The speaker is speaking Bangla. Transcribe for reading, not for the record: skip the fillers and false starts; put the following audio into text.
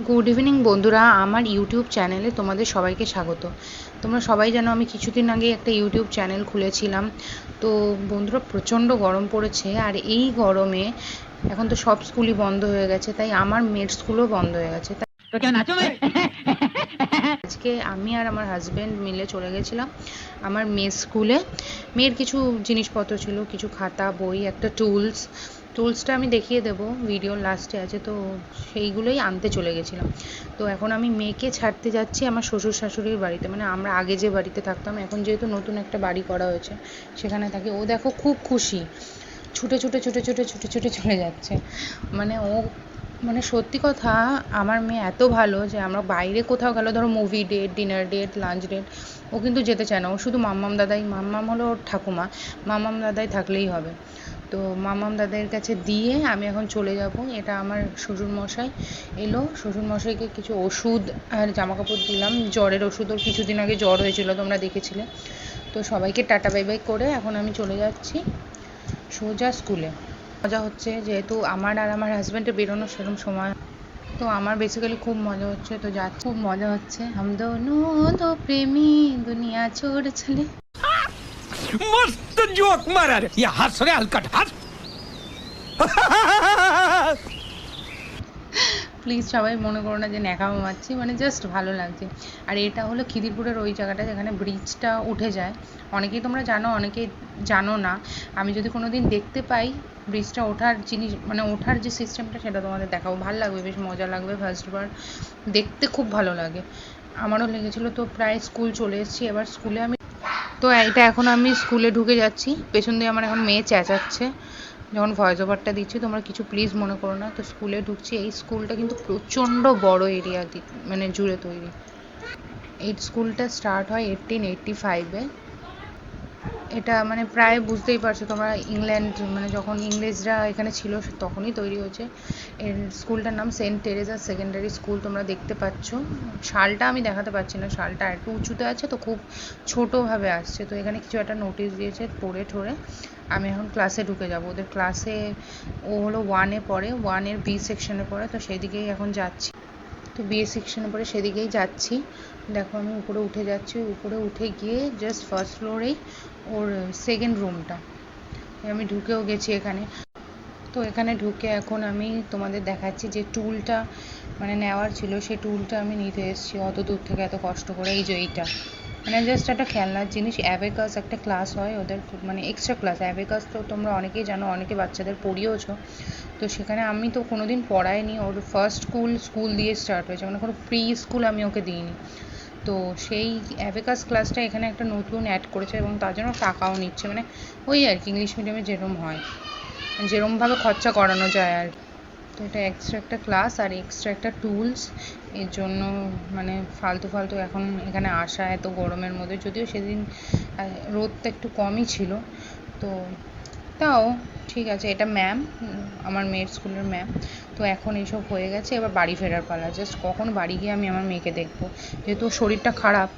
গুড ইভিনিং বন্ধুরা, আমার ইউটিউব চ্যানেলে তোমাদের সবাইকে স্বাগত। তোমরা সবাই জানো আমি কিছুদিন আগে একটা ইউটিউব চ্যানেল খুলেছিলাম। তো বন্ধুরা, প্রচণ্ড গরম পড়েছে, আর এই গরমে এখন তো সব স্কুলই বন্ধ হয়ে গেছে, তাই আমার মেয়ের স্কুলও বন্ধ হয়ে গেছে। আজকে আমি আর আমার হাজব্যান্ড মিলে চলে গেছিলাম আমার মেয়ের স্কুলে। মেয়ের কিছু জিনিসপত্র ছিল, কিছু খাতা, বই, একটা টুলসটা আমি দেখিয়ে দেবো, ভিডিওর লাস্টে আছে, তো সেইগুলোই আনতে চলে গেছিলাম। তো এখন আমি মেয়েকে ছাড়তে যাচ্ছি আমার শ্বশুর শাশুড়ির বাড়িতে, মানে আমরা আগে যে বাড়িতে থাকতাম, এখন যেহেতু নতুন একটা বাড়ি করা হয়েছে সেখানে থাকি। ও দেখো খুব খুশি, ছুটে ছুটে ছুটে ছুটে ছুটে ছুটে চলে যাচ্ছে। মানে সত্যি কথা, আমার মেয়ে এত ভালো যে আমরা বাইরে কোথাও গেল, ধরো movie date, dinner date, lunch date, ও কিন্তু যেতে চায় না। ও শুধু মাম্মাম হলো ওর ঠাকুমা, মাম্মাম দাদাই থাকলেই হবে। তো মাম্মাম দাদার কাছে দিয়ে আমি এখন চলে যাব। এটা আমার শ্বশুরমশাই এলো, শ্বশুরমশাইকে কিছু ওষুধ আর জামাকাপড় দিলাম, জ্বরের ওষুধ, ওর কিছুদিন আগে জ্বর হয়েছিল, তোমরা দেখেছিলে। তো সবাইকে টাটা বাই বাই করে এখন আমি চলে যাচ্ছি সোজা স্কুলে। মজা হচ্ছে, যেহেতু আমার আর আমার হাজব্যান্ডের বেরোনোর সেরকম সময়, তো আমার বেসিক্যালি খুব মজা হচ্ছে, তো যাচ্ছি, খুব মজা হচ্ছে। হাম দোনো দো প্রেমী দুনিয়া ছোড় চলে। मस्त जोक मारा रे ये हंस रे हलकट हंस প্লিজ সবাই মনে করো না যে ন্যাকামো মারছি, মানে জাস্ট ভালো লাগছে। আর এটা হলো খিদিরপুরের ওই জায়গাটা যেখানে ব্রিজটা উঠে যায়। অনেকেই তোমরা জানো, অনেকেই জানো না। আমি যদি কোনো দিন দেখতে পাই ব্রিজটা ওঠার জিনিস, মানে ওঠার যে সিস্টেমটা, সেটা তোমাদের দেখাবো, ভালো লাগবে, বেশ মজা লাগবে। ফার্স্টবার দেখতে খুব ভালো লাগে, আমারও লেগেছিলো। তো প্রায় স্কুল চলে এসেছি, এবার স্কুলে আমি, তো এটা এখন আমি স্কুলে ঢুকে যাচ্ছি। পেছন দিয়ে আমার এখন মেয়ে চেঁচাচ্ছে যখন ভয়েস ওভারটা দিচ্ছি, তোমরা কিছু প্লিজ মনে করো না। তো স্কুলে ঢুকছি। এই স্কুলটা কিন্তু প্রচণ্ড বড় এরিয়া মানে জুড়ে তৈরি। এই স্কুলটা স্টার্ট হয় 1885-এ। এটা মানে প্রায় বুঝতেই পারছো তোমরা, ইংল্যান্ড, মানে যখন ইংরেজরা এখানে ছিল তখনই তৈরি হয়েছে। এর স্কুলটার নাম সেন্ট টেরেজা সেকেন্ডারি স্কুল। তোমরা দেখতে পাচ্ছ, সালটা আমি দেখাতে পারছি না, সালটা একটু উঁচুতে আছে, তো খুব ছোটোভাবে আসছে। তো এখানে কিছু একটা নোটিশ দিয়েছে, পড়ে ঠোরে আমি এখন ক্লাসে ঢুকে যাব। ওদের ক্লাসে, ও হলো 1-এ পড়ে, 1-এর বি সেকশনে পড়ে, তো সেদিকেই এখন যাচ্ছি। তো বিএ সেকশনে পড়ে সেদিকেই যাচ্ছি। দেখো আমি উপরে উঠে যাচ্ছি, উপরে উঠে গিয়ে জাস্ট ফার্স্ট ফ্লোরেই ওর সেকেন্ড রুমটা, আমি ঢুকেও গেছি এখানে। তো এখানে ঢুকে এখন আমি তোমাদের দেখাচ্ছি যে টুলটা মানে নেওয়ার ছিল, সেই টুলটা আমি নিতে এসেছি অত দূর থেকে, এত কষ্ট করে। এই যে এইটা মানে জাস্ট একটা খেলনার জিনিস। অ্যাবেকাস একটা ক্লাস হয় ওদের, মানে এক্সট্রা ক্লাস। অ্যাবেকাস তো তোমরা অনেকেই জানো, অনেকে বাচ্চাদের পড়িয়েওছো। তো সেখানে আমি তো কোনো দিন পড়াইনি, ওর ফার্স্ট স্কুল দিয়ে স্টার্ট হয়েছে, মানে কোনো প্রি স্কুল আমি ওকে দিইনি। তো সেই অ্যাবেকাস ক্লাসটা এখানে একটা নতুন অ্যাড করেছে, এবং তার জন্য টাকাও নিচ্ছে, মানে ওই আর কি, ইংলিশ মিডিয়ামে যেরকম হয়, যেরকমভাবে খরচা করানো যায় আর। তো এটা এক্সট্রা একটা ক্লাস আর এক্সট্রা একটা টুলস, এর জন্য মানে ফালতু এখন এখানে আসা এত গরমের মধ্যে। যদিও সেদিন রোদটা একটু কমই ছিল, তো তাও ঠিক আছে। এটা ম্যাম, আমার মেয়ের স্কুলের ম্যাম। তো এখন এইসব হয়ে গেছে, এবার বাড়ি ফেরার পালা। জাস্ট কখন বাড়ি গিয়ে আমি আমার মেয়েকে দেখবো, যেহেতু শরীরটা খারাপ,